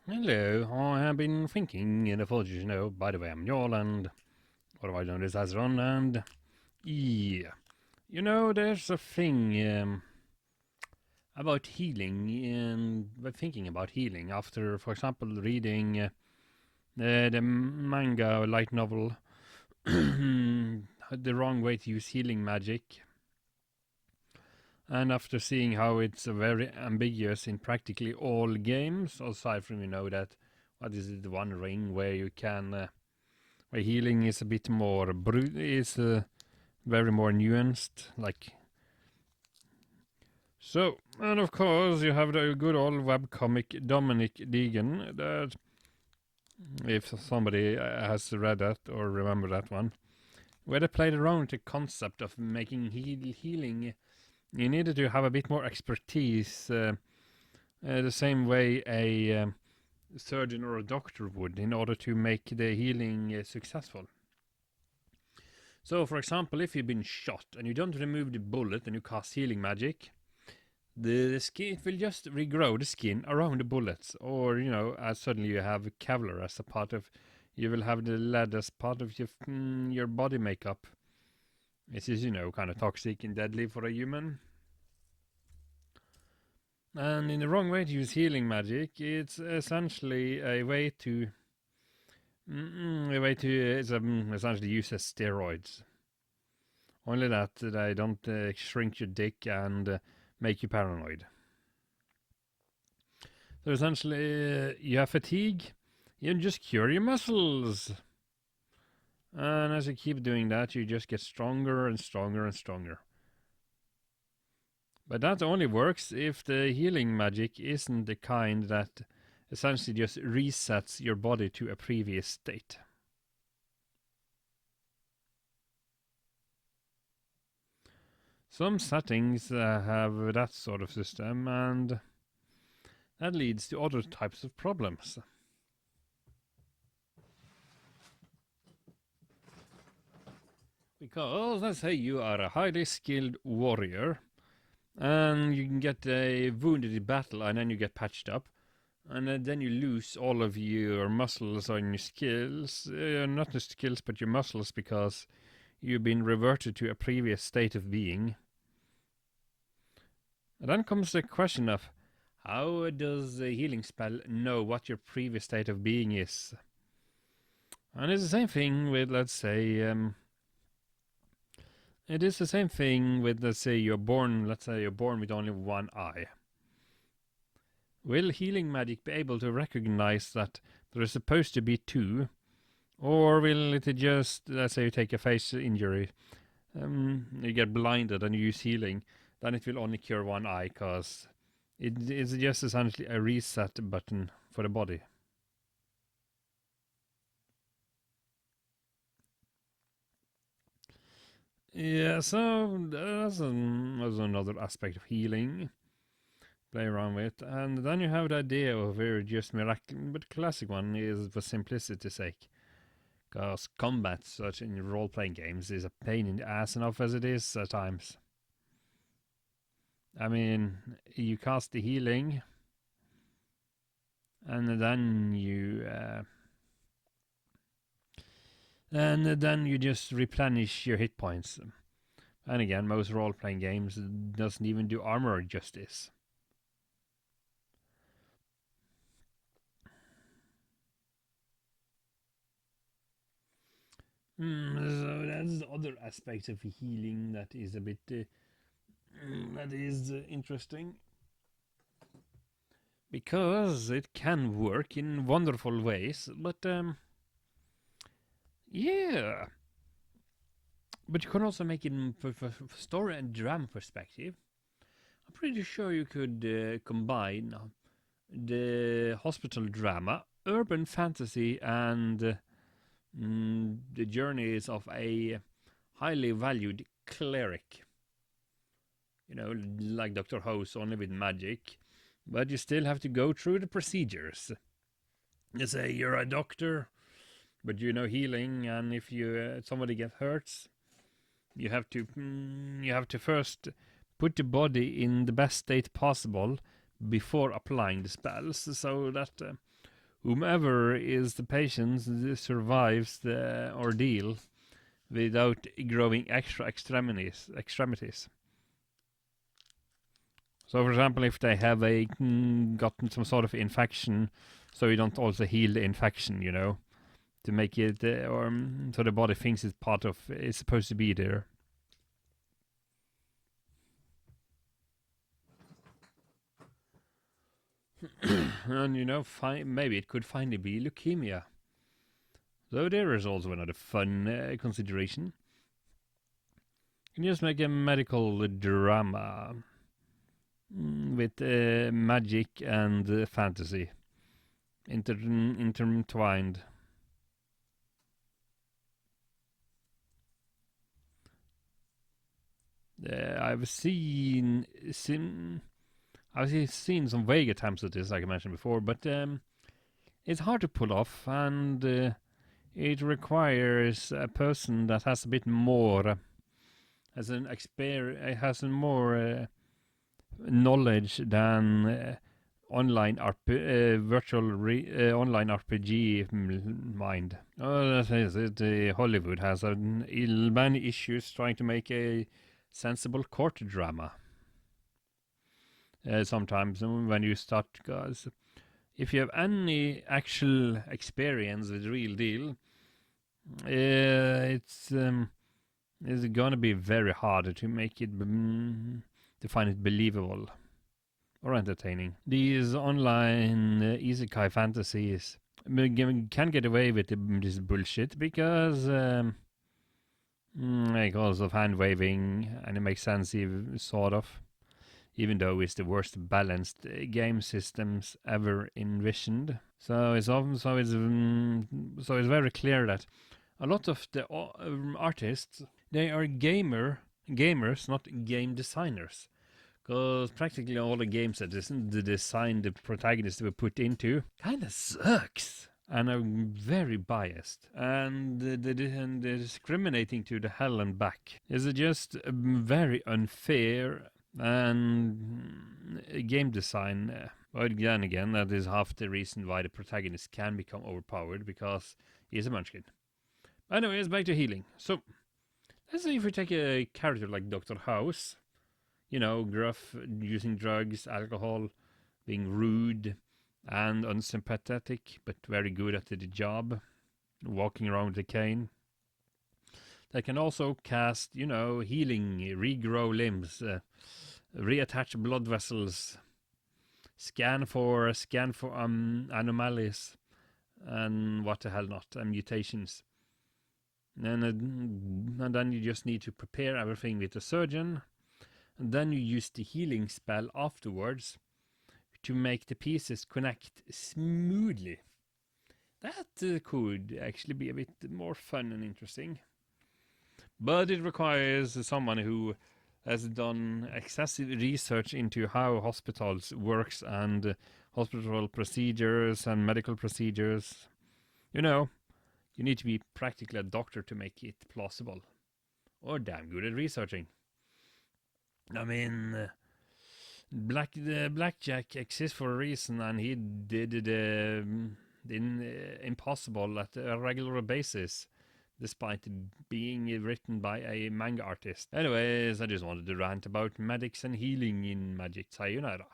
Hello, I have been thinking in the footage, by the way, I'm Jarl, and otherwise known as Azron, and yeah, there's a thing about healing, and by thinking about healing after, for example, reading the manga or light novel, The Wrong Way to Use Healing Magic, and after seeing how it's very ambiguous in practically all games, aside from, that, what is it, the One Ring, where you can where healing is a bit more very more nuanced, like so. And of course, you have the good old webcomic Dominic Deegan. That, if somebody has read that or remember that one, where they played around with the concept of making healing. You needed to have a bit more expertise, the same way a surgeon or a doctor would, in order to make the healing successful. So, for example, if you've been shot and you don't remove the bullet and you cast healing magic, the skin will just regrow the skin around the bullets, or as suddenly you have Kevlar as a part of, you will have the lead as part of your body makeup. This is kind of toxic and deadly for a human. And in the wrong way to use healing magic, it's essentially a way to essentially use as steroids. Only that they don't shrink your dick and make you paranoid. So essentially, you have fatigue, you just cure your muscles. And as you keep doing that, you just get stronger and stronger and stronger. But that only works if the healing magic isn't the kind that essentially just resets your body to a previous state. Some settings have that sort of system, and that leads to other types of problems. Because let's say you are a highly skilled warrior, and you can get wounded in battle, and then you get patched up, and then you lose all of your muscles and your skills, not the skills but your muscles, because you've been reverted to a previous state of being. And then comes the question of, how does a healing spell know what your previous state of being is? And it's the same thing with, let's say, it is the same thing with, let's say you're born with only one eye. Will healing magic be able to recognize that there is supposed to be two? Or will it just, let's say you take a face injury, you get blinded and you use healing, then it will only cure one eye, because it is just essentially a reset button for the body. Yeah, so that's another aspect of healing. Play around with. And then you have the idea of where just miracle, but the classic one is for simplicity's sake. Because combat, such in role playing games, is a pain in the ass enough as it is at times. I mean, you cast the healing, and then you just replenish your hit points. And again, most role playing games doesn't even do armor justice. So that's the other aspect of healing that is a bit that is interesting, because it can work in wonderful ways, but yeah, but you can also make it for story and drama perspective. I'm pretty sure you could combine the hospital drama, urban fantasy, and the journeys of a highly valued cleric. Like Dr. House, only with magic. But you still have to go through the procedures. You say you're a doctor, but you know healing, and if somebody gets hurt, you have to first put the body in the best state possible before applying the spells, so that whomever is the patient survives the ordeal without growing extra extremities. So, for example, if they have gotten some sort of infection, so you don't also heal the infection, you know, to make it, so the body thinks it's supposed to be there. And, you know, maybe it could finally be leukemia. So there is also another fun consideration. You can just make a medical drama with magic and fantasy intertwined. I've seen some vague attempts at this, like I mentioned before, but it's hard to pull off, and it requires a person that has a bit more, has more knowledge than online online RPG mind. Oh, that is it. Hollywood has many issues trying to make a sensible court drama. Sometimes when you start, guys, if you have any actual experience with real deal, it's gonna be very hard to make it to find it believable or entertaining. These online isekai fantasies can get away with this bullshit because of hand waving, and it makes sense, sort of, even though it's the worst balanced game systems ever envisioned. So it's very clear that a lot of the artists, they are gamers, not game designers. Because practically all the games that the design the protagonists were put into kind of sucks. And I'm very biased. And the discriminating to the hell and back is just very unfair and game design. But then again, that is half the reason why the protagonist can become overpowered, because he's a munchkin. Anyways, back to healing. So, let's say if we take a character like Dr. House, you know, gruff, using drugs, alcohol, being rude and unsympathetic, but very good at the job, walking around with a cane. They can also cast, you know, healing, regrow limbs, reattach blood vessels, scan for anomalies, and what the hell not, mutations. And then you just need to prepare everything with a surgeon. And then you use the healing spell afterwards to make the pieces connect smoothly. That could actually be a bit more fun and interesting. But it requires someone who has done excessive research into how hospitals works and hospital procedures and medical procedures. You know, you need to be practically a doctor to make it plausible. Or damn good at researching. I mean, Blackjack exists for a reason, and he did the impossible at a regular basis, despite being written by a manga artist. Anyways, I just wanted to rant about medics and healing in Magic. Sayonara.